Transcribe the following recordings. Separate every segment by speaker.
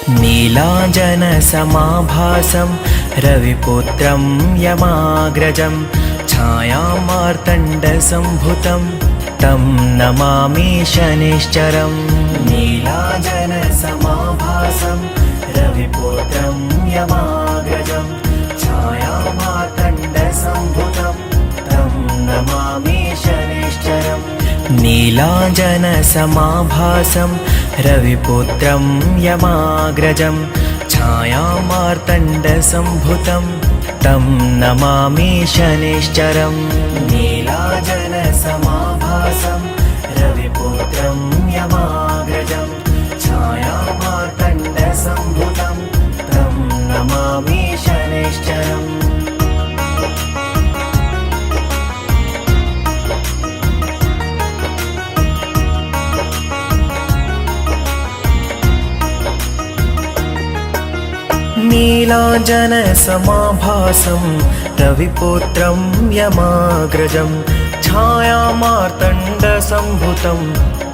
Speaker 1: नीलाञ्जनसमाभासं रविपुत्रं यमाग्रजं छायामार्तण्डसम्भुतं तं नमामि शनिश्चरं। नीलाञ्जनसमाभासं रविपुत्रं यमाग्रजं छायामार्तण्डसम्भुतं तं नमामि शनिश्चरम्। नीलाञ्जनसमाभासं रविपुत्रं यमाग्रजं छायामार्तण्डसम्भुतं तं नमामि शनिश्चरम्। नीलाञ्जनसमाभासं रविपुत्रं यमाग्रजं छायामार्तण्डसम्भुतं तं नमामि शनिश्चरम्। नीलाञ्जनसमाभासं रविपुत्रं यमाग्रजं छायामार्तण्डसम्भुतं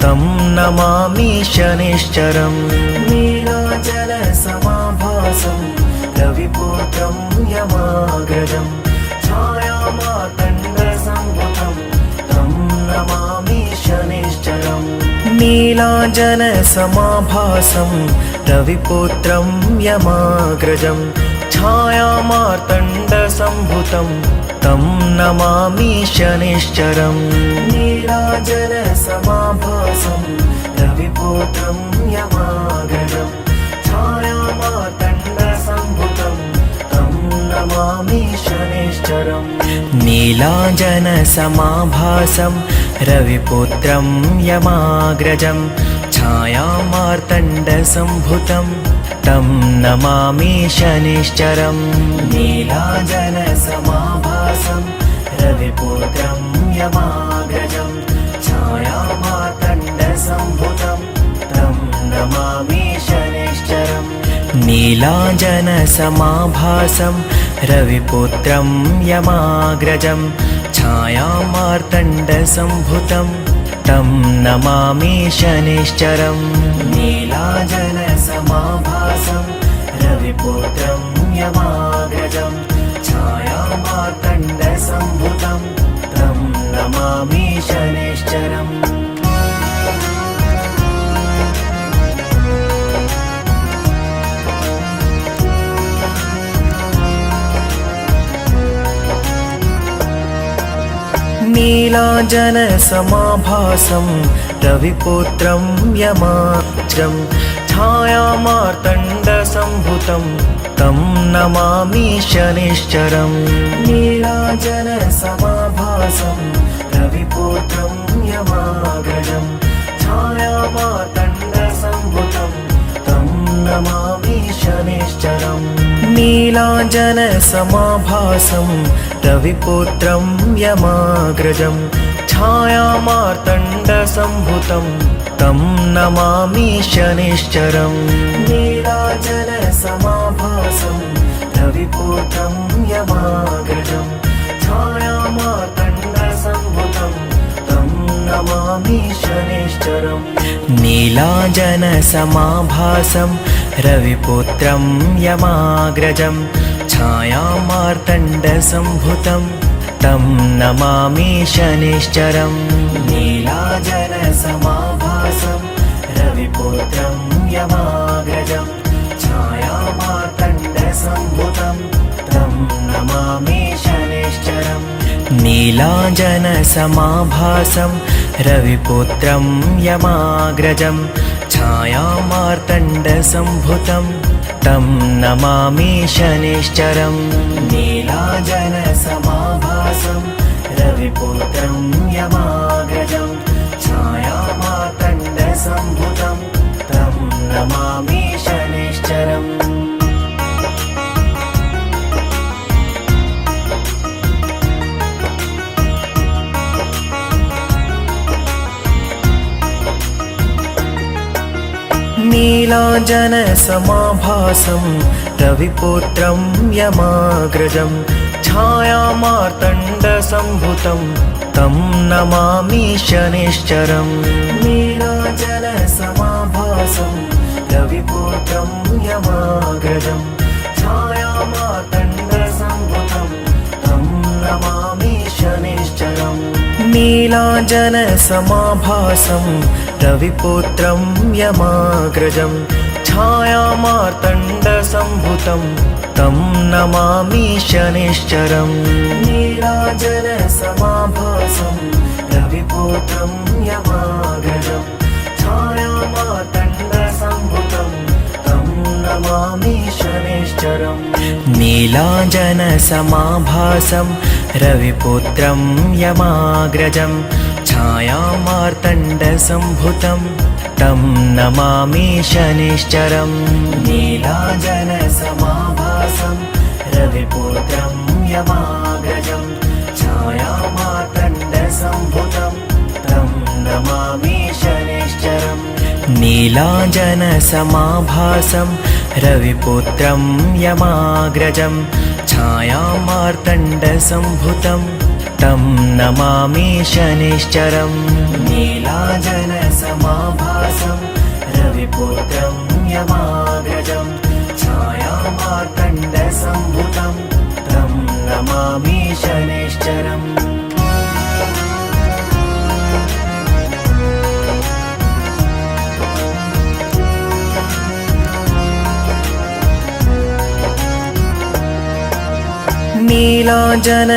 Speaker 1: तं नमामि शनिश्चरम्। नीलाञ्जनसमाभासं रविपुत्रं यमाग्रजं छायामार्तण्डसम्भुतं तं नमामि शनिश्चरम्। नीलाञ्जनसमाभासं रविपुत्रं यमाग्रजं छायामार्तण्डसम्भुतं तं नमामि शनिश्चरम्। नीलाञ्जनसमाभासं रविपुत्रं यमाग्रजं छायामार्तण्डसम्भुतं तं नमामि शनिश्चरम्। नीलाञ्जनसमाभासं रविपुत्रं यमाग्रजं छायामार्तण्डसम्भुतं तं नमामि शनिश्चरम्। नीलाञ्जनसमाभासं रविपुत्रं यमाग्रजं छायामार्तण्डसम्भुतं तं नमामि शनिश्चरम्। नीलाञ्जनसमाभासं रविपुत्रं यमाग्रजं छायामार्तण्डसम्भुतं तं नमामि शनिश्चरम्। नीलाञ्जनसमाभासं रविपुत्रं यमाग्रजं छायामार्तण्डसम्भुतं तं नमामि शनिश्चरम्। नीलाञ्जनसमाभासं रविपुत्रं यमाग्रजं छायामार्तण्डसम्भुतं तं नमामि शनिश्चरम्। नीलाञ्जनसमाभासं रविपुत्रं यमाग्रजं छायामार्तण्डसम्भुतं तं नमामि शनिश्चरम्। नीलाञ्जनसमाभासं रविपुत्रं यमाग्रजं छायामार्तण्डसम्भुतं तं नमामि शनिश्चरम्। नीलाञ्जनसमाभासं रविपुत्रं यमाग्रजं छायामार्तण्डसम्भुतं तं नमामि शनिश्चरम्। नीलाञ्जनसमाभासं रविपुत्रं यमाग्रजं छायामार्तण्डसम्भुतं तं नमामि शनिश्चरम्। नीलाञ्जनसमाभासं रविपुत्रं यमाग्रजं छायामार्तण्डसम्भुतं तं नमामि शनिश्चरम्। नीलाञ्जनसमाभासं रविपुत्रं यमाग्रजं छायामार्तण्डसम्भुतं तं नमामि शनिश्चरम्। नीलाञ्जनसमाभासं रविपुत्रं यमाग्रजं छायामार्तण्डसम्भुतं तं नमामि शनिश्चरम्। नीलाञ्जनसमाभासं रविपुत्रं यमाग्रजं छायामार्तण्डसम्भुतं तं नमामि शनिश्चरम्। नीलाञ्जनसमाभासं रवि रविपुत्रं यमाग्रजं छायामार्तण्डसम्भुतं तं नमामि शनिश्चरम् नीलाञ्जनसमाभासं रविपुत्रं यमाग्रजं छायामार्तण्डसम्भुतं तं नमामि शनिश्चरम् नीलाञ्जनसमाभासं रविपुत्रं यमाग्रजं छायामार्तण्डसम्भुतं तं नमामि शनिश्चरम् नीलाञ्जनसमाभासं रविपुत्रं यमाग्रजं छायामार्तण्डसम्भुतं तं नमामि शनिश्चरम् नीलाञ्जनसमाभासं रविपुत्रं यमाग्रजं छायामार्तण्डसम्भुतं तं नमामि शनिश्चरम् नीलाञ्जनसमाभासं रविपुत्रं यमाग्रजं छायामार्तण्डसम्भुतं तं नमामि शनिश्चरम् नीलाञ्जनसमाभासं रविपुत्रं यमाग्रजं छायामार्तण्डसम्भुतं तं नमामि शनिश्चरम्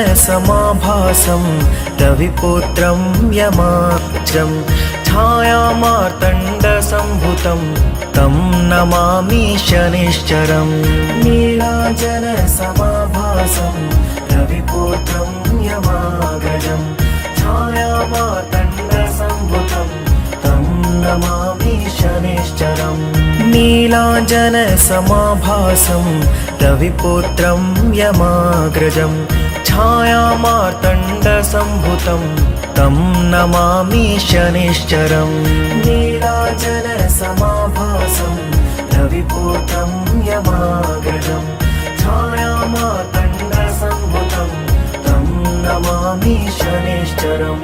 Speaker 1: नीलाञ्जनसमाभासं रविपुत्रं यमाग्रजं छायामार्तण्डसम्भुतं तं नमामि शनिश्चरम् नीलाञ्जनसमाभासं रविपुत्रं यमाग्रजं छायामार्तण्डसम्भुतं तं नमामि शनिश्चरम् नीलाञ्जनसमाभासं रविपुत्रं यमाग्रजं छायामार्तण्डसम्भुतं तं नमामि शनिश्चरम् नीलाञ्जनसमाभासं रविपुत्रं यमाग्रजं छायामार्तण्डसम्भुतं तं नमामि शनिश्चरम्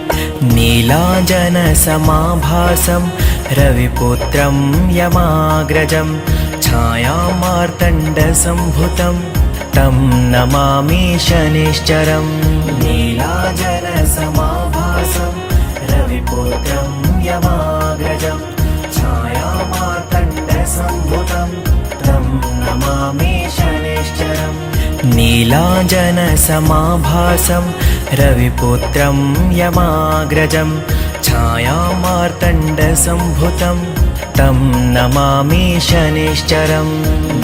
Speaker 1: नीलाञ्जनसमाभासं रविपुत्रं यमाग्रजं छायामार्तण्डसम्भुतं तं नमामि शनिश्चरम् नीलाञ्जनसमाभासं रविपुत्रं यमाग्रजं छायामार्तण्डसम्भुतं तं नमामि शनिश्चरम् नीलाञ्जनसमाभासं रविपुत्रं यमाग्रजं छायामार्तण्डसम्भुतं तं नमामि शनिश्चरम्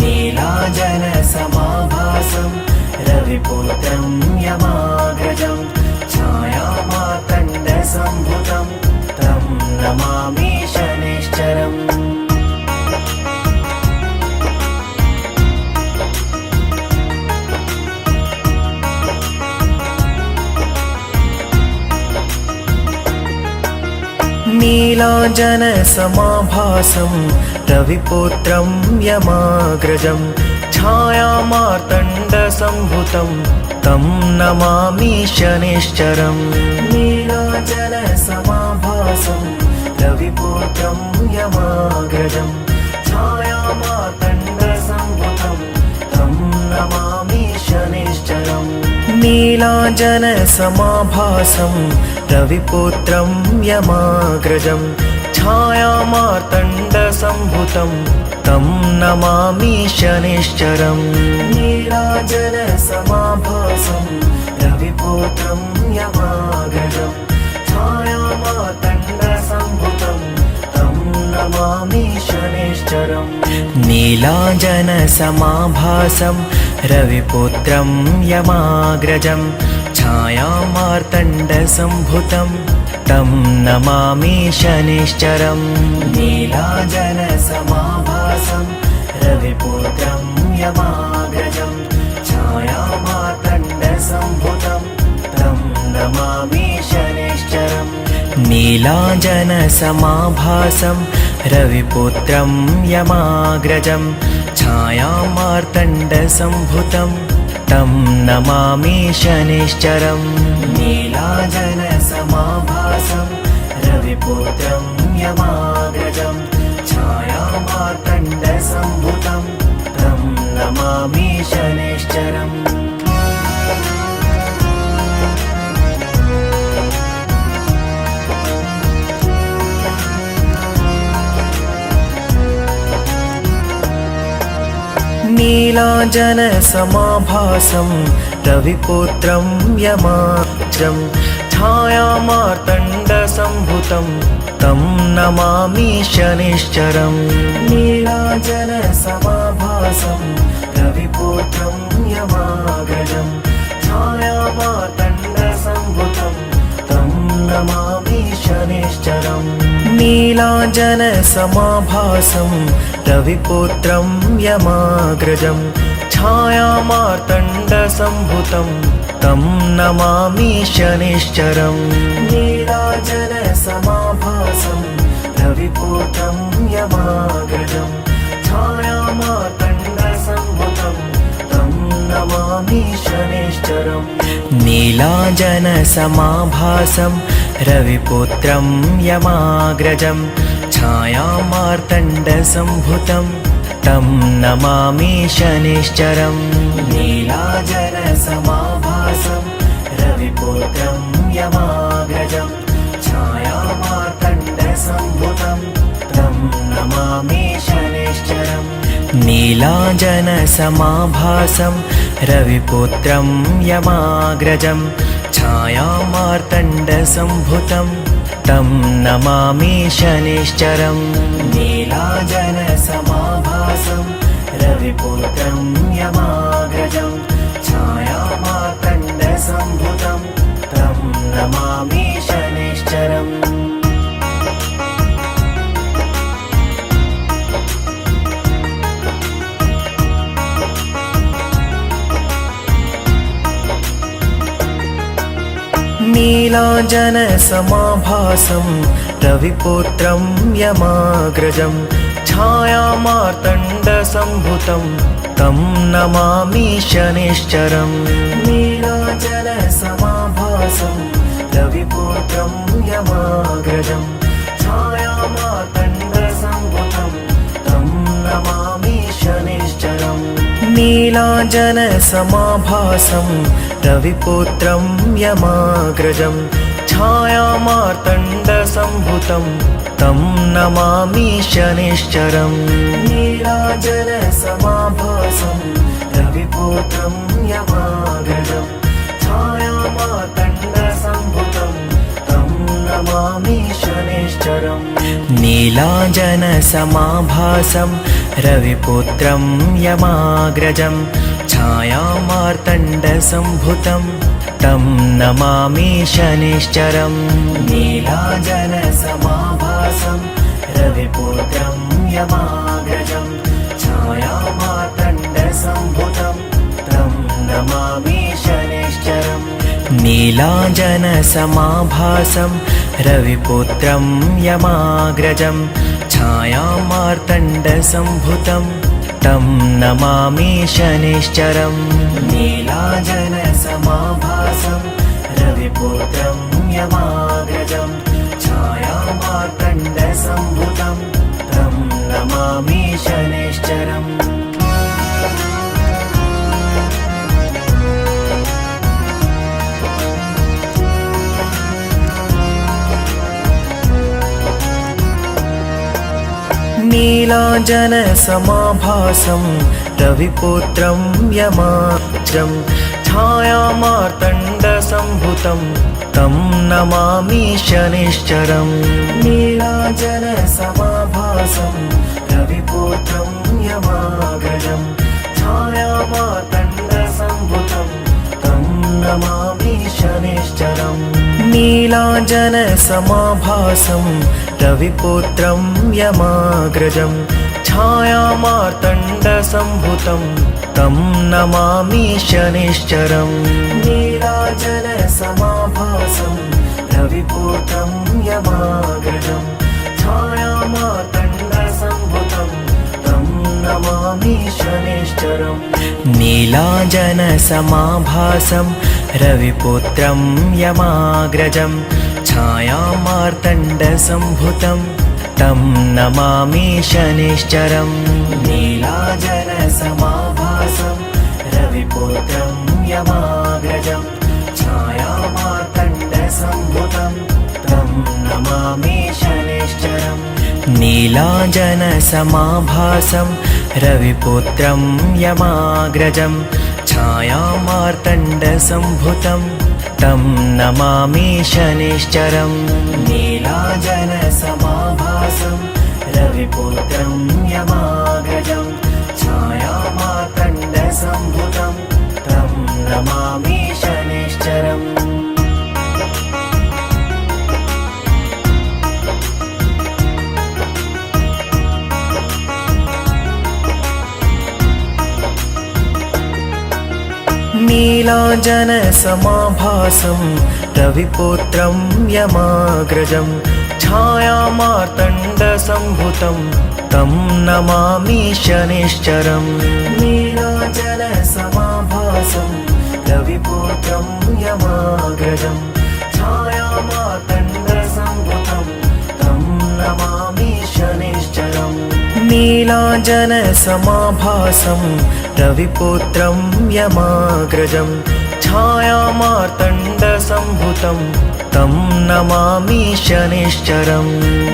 Speaker 1: नीलाञ्जनसमाभासं रविपुत्रं यमाग्रजं छायामार्तण्डसम्भुतं तं नमामि शनिश्चरम् नीलाञ्जनसमाभासं रविपुत्रं यमाग्रजं छायामार्तण्डसम्भुतं तं नमामि शनिश्चरम् नीलाञ्जनसमाभासं रविपुत्रं यमाग्रजं छायामार्तण्डसम्भुतं तं नमामि शनिश्चरम् नीलाञ्जनसमाभासं रविपुत्रं यमाग्रजं छायामार्तण्डसम्भुतं तं नमामि शनिश्चरम् नीलाञ्जनसमाभासं रविपुत्रं यमाग्रजं छायामार्तण्डसम्भुतं तं नमामि शनिश्चरम् नीलाञ्जनसमाभासं रविपुत्रं यमाग्रजं छायामार्तण्डसम्भुतं तं नमामि शनिश्चरम् नीलाञ्जनसमाभासं रविपुत्रं यमाग्रजं छायामार्तण्डसम्भुतं तं नमामि शनिश्चरम् नीलाञ्जनसमाभासं रविपुत्रं यमाग्रजं छायामार्तण्डसम्भुतं तं नमामि शनिश्चरम् नीलाञ्जनसमाभासं रविपुत्रं यमाग्रजं छायामार्तण्डसम्भुतं शनिश्चरम् नीलाञ्जनसमाभासं रविपुत्रं यमाग्रजं छायामार्तण्डसम्भुतं तं नमामि शनिश्चरम् नीलाञ्जनसमाभासं रविपुत्रं यमाग्रजं छायामार्तण्डसम्भुतं तं नमामि शनिश्चरम् नीलाञ्जनसमाभासं रविपुत्रं यमाग्रजं छायामार्तण्डसम्भुतं तं नमामि शनिश्चरम् नीलाञ्जनसमाभासं रविपुत्रं यमाग्रजं छायामार्तण्डसम्भुतं तं नमामि शनिश्चरम् नीलाञ्जनसमाभासं रविपुत्रं यमाग्रजं छायामार्तण्डसम्भुतं तं नमामि शनिश्चरम् नीलाञ्जनसमाभासं रविपुत्रं यमाग्रजं छायामार्तण्डसम्भुतं तं नमामि शनिश्चरम् नीलाञ्जनसमाभासं रविपुत्रं यमाग्रजं छायामार्तण्डसम्भुतं तं नमामि शनिश्चरम् नीलाञ्जनसमाभासं रविपुत्रं यमाग्रजं छायामार्तण्डसम्भुतं तं नमामि शनिश्चरम् नीलाञ्जनसमाभासं रविपुत्रं यमाग्रजं छायामार्तण्डसम्भुतं तं नमामि शनिश्चरम् नीलाञ्जनसमाभासं रविपुत्रं यमाग्रजं छायामार्तण्डसम्भुतं तं नमामि शनिश्चरम् नीलाञ्जनसमाभासं रविपुत्रं यमाग्रजं छायामार्तण्डसम्भुतं तं नमामि शनिश्चरम् नीलाञ्जनसमाभासं रविपुत्रं यमाग्रजं छायामार्तण्डसम्भुतं तं नमामि शनिश्चरम् नीलाञ्जनसमाभासं रविपुत्रं यमाग्रजं छायामार्तण्डसम्भुतं तं नमामि शनिश्चरम् नीलाञ्जनसमाभासं रविपुत्रं यमाग्रजं छायामार्तण्डसम्भुतं तं नमामि शनिश्चरम् नीलाञ्जनसमाभासं रविपुत्रं यमाग्रजं छायामार्तण्डसम्भुतं तं नमामि शनिश्चरम् नीलाञ्जनसमाभासं रविपुत्रं यमाग्रजं छायामार्तण्डसम्भुतं तं नमामि शनिश्चरम् नीलाञ्जनसमाभासं रविपुत्रं यमाग्रजं छायामार्तण्डसम्भुतं तं नमामि शनिश्चरम् नीलाञ्जनसमाभासं रविपुत्रं यमाग्रजं छायामार्तण्डसम्भुतं तं नमामि शनिश्चरम् नीलाञ्जनसमाभासं रविपुत्रं यमाग्रजं छायामार्तण्डसम्भुतं तं नमामि शनिश्चरम् नीलाञ्जनसमाभासं रविपुत्रं यमाग्रजं छायामार्तण्डसम्भुतं तं नमामि शनिश्चरम् नीलाञ्जनसमाभासं रविपुत्रं यमाग्रजं छायामार्तण्डसम्भुतं तं नमामि शनिश्चरम् नीलाञ्जनसमाभासं रविपुत्रं यमाग्रजं छायामार्तण्डसम्भुतं तं नमामि शनैश्चरम् नीलाञ्जनसमाभासं रविपुत्रं यमाग्रजं छायामार्तण्डसम्भुतं तं नमामि शनैश्चरम् नीलाञ्जनसमाभासं रविपुत्रं यमाग्रजं छायामार्तण्डसम्भुतं तं नमामि शनैश्चरम् नीलाञ्जनसमाभासं रविपुत्रं यमाग्रजं छायामार्तण्डसम्भुतं तं नमामि शनैश्चरम् नीलाञ्जनसमाभासं रविपुत्रं यमाग्रजं छायामार्तण्डसम्भुतं तं नमामि शनैश्चरम् नीलाञ्जनसमाभासं रविपुत्रं यमाग्रजं छायामार्तण्डसम्भुतं तं नमामि शनैश्चरम्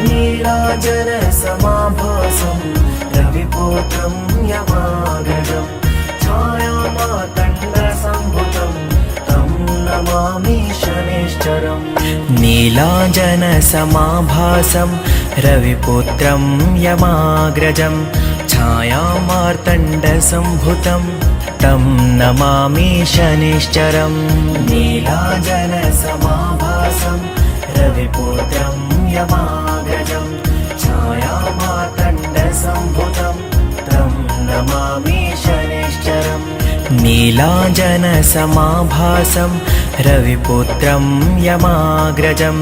Speaker 1: नीलाञ्जनसमाभासं रविपुत्रं यमाग्रजं छायामार्तण्डसम्भुतं तं नमामि शनैश्चरम् नीलाञ्जनसमाभासं रविपुत्रं यमाग्रजं छायामार्तण्डसम्भुतं तं नमामि शनैश्चरम् नीलाञ्जनसमाभासं रविपुत्रं यमाग्रजं छायामार्तण्डसम्भुतं तं नमामि शनैश्चरम् नीलाञ्जनसमाभासं रविपुत्रं यमाग्रजं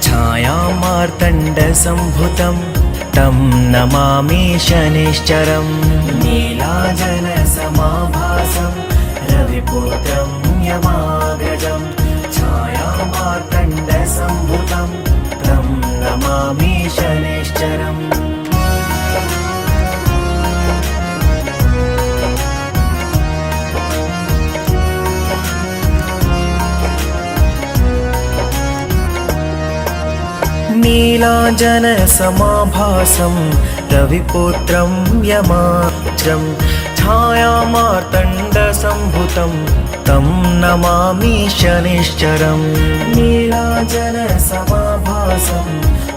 Speaker 1: छायामार्तण्डसम्भुतं तं नमामि शनैश्चरम् नीलाञ्जनसमाभासं रविपुत्रं यमाग्रजं छायामार्तण्डसम्भुतं तं नमामि शनैश्चरम् नीलाञ्जनसमाभासं रविपुत्रं यमाग्रजं छायामार्तण्डसम्भुतं तं नमामि शनैश्चरम् नीलाञ्जनसमाभासं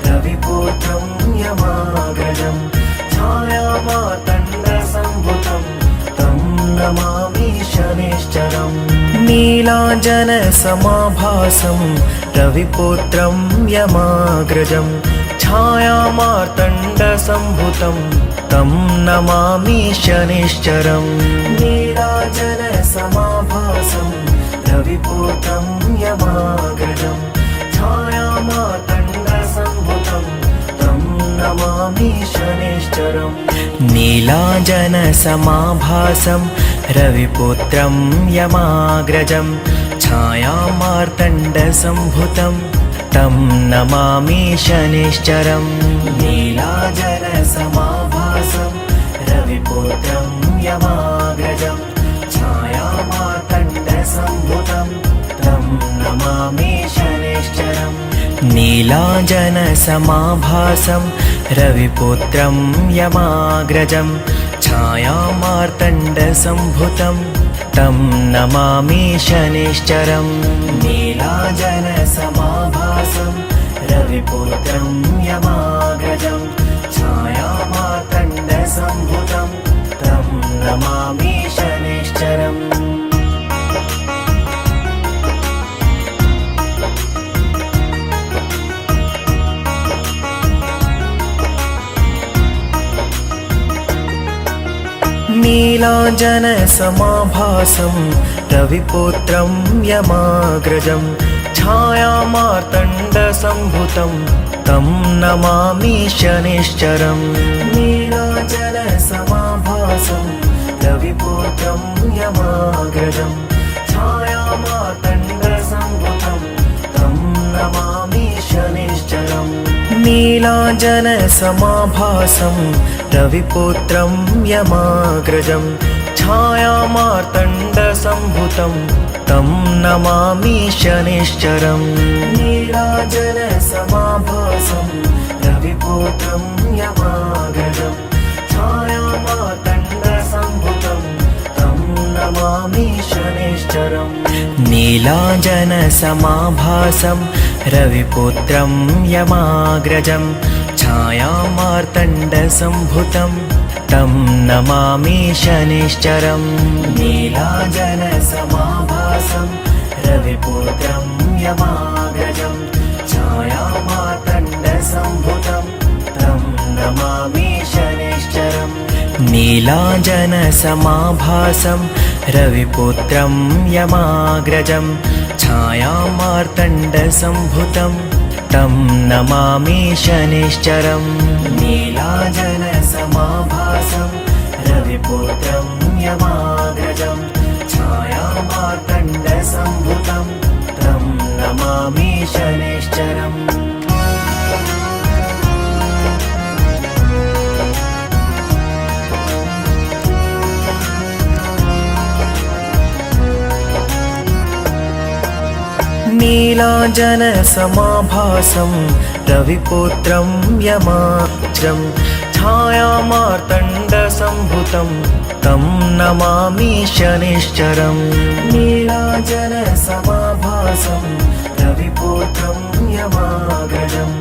Speaker 1: रविपुत्रं यमाग्रजं छायामार्तण्डसम्भुतं तं नमामि शनैश्चरम् नीलाञ्जनसमाभासं रविपुत्रं यमाग्रजं छायामार्तण्डसम्भुतं तं नमामि शनैश्चरम् नीलाञ्जनसमाभासं रविपुत्रं यमाग्रजं छायामार्तण्डसम्भुतं तं नमामि शनैश्चरम् नीलाञ्जनसमाभासं रविपुत्रं यमाग्रजं छायामार्तण्डसम्भुतं तं नमामि शनैश्चरम् नीलाञ्जनसमाभासं रविपुत्रं यमाग्रजं छायामार्तण्डसम्भुतं तं नमामि शनैश्चरम् नीलाञ्जनसमाभासं रविपुत्रं यमाग्रजं छायामार्तण्डसम्भुतं तं नमामि शनैश्चरम् नीलाञ्जनसमाभासं रविपुत्रं यमाग्रजं छायामार्तण्डसम्भुतं तं नमामि शनैश्चरम् नीलाञ्जनसमाभासं रविपुत्रं यमाग्रजं छायामार्तण्डसम्भुतं तं नमामि शनैश्चरम् नीलाञ्जनसमाभासं रविपुत्रं यमाग्रजं छायामार्तण्डसम्भुतं तं नमामि शनैश्चरम् नीलाञ्जनसमाभासं रविपुत्रं यमाग्रजं छायामार्तण्डसम्भुतं तं नमामि शनिश्चरम् नीलाचलसमाभासं रविपुत्रं यमाग्रजं छायामार्तण्डसम्भुतं तं नमामि शनिश्चरम् नीलाञ्जनसमाभासं रविपुत्रं यमाग्रजं छायामार्तण्डसम्भुतं तं नमामि शनिश्चरम् नीलाञ्जनसमाभासं रविपुत्रं यमाग्रजं छायामार्तण्डसम्भुतं तं नमामि शनिश्चरम् नीलाञ्जनसमाभासं रविपुत्रं यमाग्रजं छायामार्तण्डसम्भुतं तं नमामि शनिश्चरम् नीलाञ्जनसमाभासं रविपुत्रं यमाग्रजं छायामार्तण्डसम्भुतं तं नमामि शनिश्चरम् नीलाञ्जनसमाभासं रविपुत्रं यमाग्रजं छायामार्तण्डसम्भुतं तं नमामि शनिश्चरम् नीलाञ्जनसमाभासं रविपुत्रं यमाग्रजं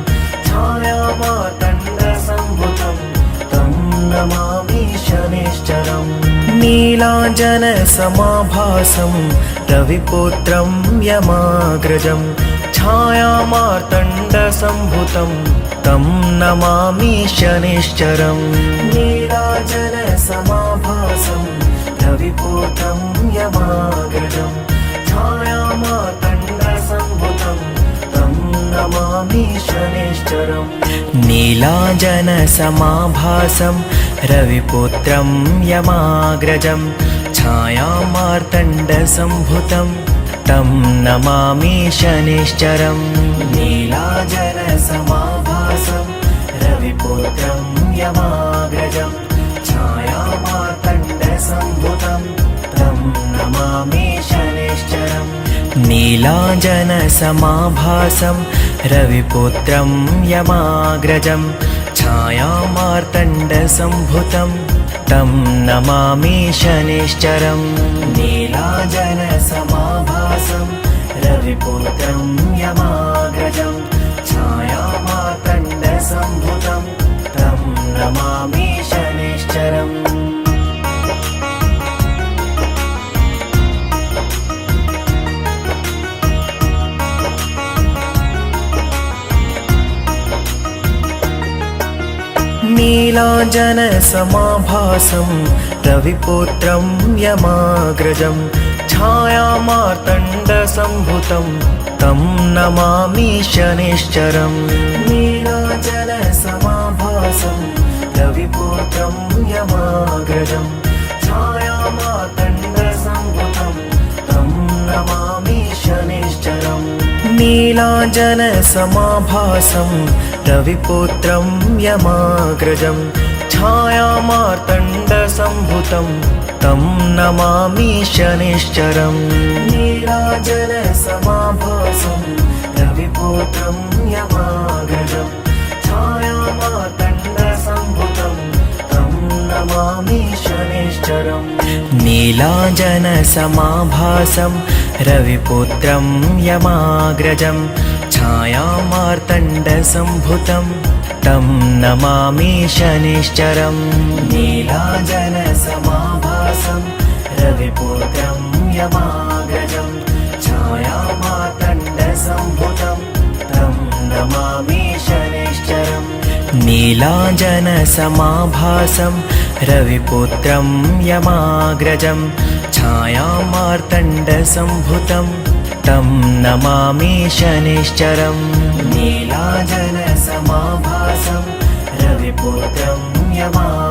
Speaker 1: छायामार्तण्डसम्भुतं तं नमामि शनिश्चरम् नीलाञ्जनसमाभासं रविपुत्रं यमाग्रजं छायामार्तण्डसम्भुतं तं नमामि शनिश्चरम् नीलाञ्जनसमाभासं रविपुत्रं यमाग्रजं छायामार्तण्डसम्भुतं तं नमामि शनिश्चरम् नीलाञ्जनसमाभासं रविपुत्रं यमाग्रजं छायामार्तण्डसम्भुतं तं नमामि शनिश्चरम् नीलाञ्जनसमाभासं रविपुत्रं यमाग्रजं छायामार्तण्डसम्भुतं तं नमामि शनिश्चरम् नीलाञ्जनसमाभासं रविपुत्रं यमाग्रजं छायामार्तण्डसम्भुतं तं नमामि शनिश्चरम् नीलाञ्जनसमाभासं रविपुत्रं यमाग्रजं छायामार्तण्डसम्भुतं तं नमामि शनिश्चरम् नीलाञ्जनसमाभासं रविपुत्रं यमाग्रजं छायामार्तण्डसम्भुतं तं नमामि शनिश्चरम् नीलाञ्जनसमाभासं रविपुत्रं यमाग्रजं छायामार्तण्डसम्भुतं तं नमामि शनिश्चरम् नीलाञ्जनसमाभासं रविपुत्रं यमाग्रजं छायामार्तण्डसम्भुतं तं नमामि शनिश्चरम् नीलाञ्जनसमाभासं रविपुत्रं यमाग्रजं छायामार्तण्डसम्भुतं तं नमामि शनिश्चरम् नीलाञ्जनसमाभासं रविपुत्रं यमाग्रजं छायामार्तण्डसम्भुतं तं नमामि शनिश्चरम् नीलाञ्जनसमाभासं रविपुत्रं यमाग्रजं छायामार्तण्डसम्भुतं तं नमामि शनिश्चरम् नीलाञ्जनसमाभासं रविपुत्रं यमाग्रजं छायामार्तण्डसम्भुतं तं नमामि शनिश्चरम् नीलाञ्जनसमाभासं रविपुत्रं यमाग्रजं